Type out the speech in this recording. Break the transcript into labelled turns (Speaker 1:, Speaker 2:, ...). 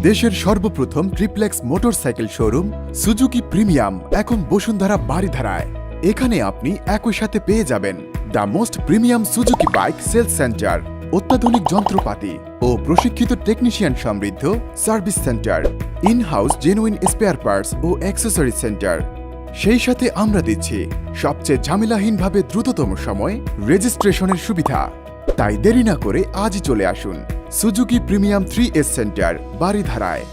Speaker 1: দেশের সর্বপ্রথম triplex motorcycle showroom Suzuki premium এখন বসুন্ধরা বারিধারায়। এখানে আপনি একই সাথে পেয়ে যাবেন the most premium Suzuki bike sales centre, অত্যাধুনিক যন্ত্রপাতি ও প্রশিক্ষিত টেকনিশিয়ান সমৃদ্ধ service centre, in house genuine spare parts ও অ্যাক্সেসরি সেন্টার। সেই সাথে আমরা দিচ্ছি সবচেয়ে ঝামেলাহীনভাবে দ্রুততম সময় রেজিস্ট্রেশনের সুবিধা। তাই দেরি না করে আজই চলে আসুন সুজুকি প্রিমিয়াম 3S সেন্টার বারিধারায়।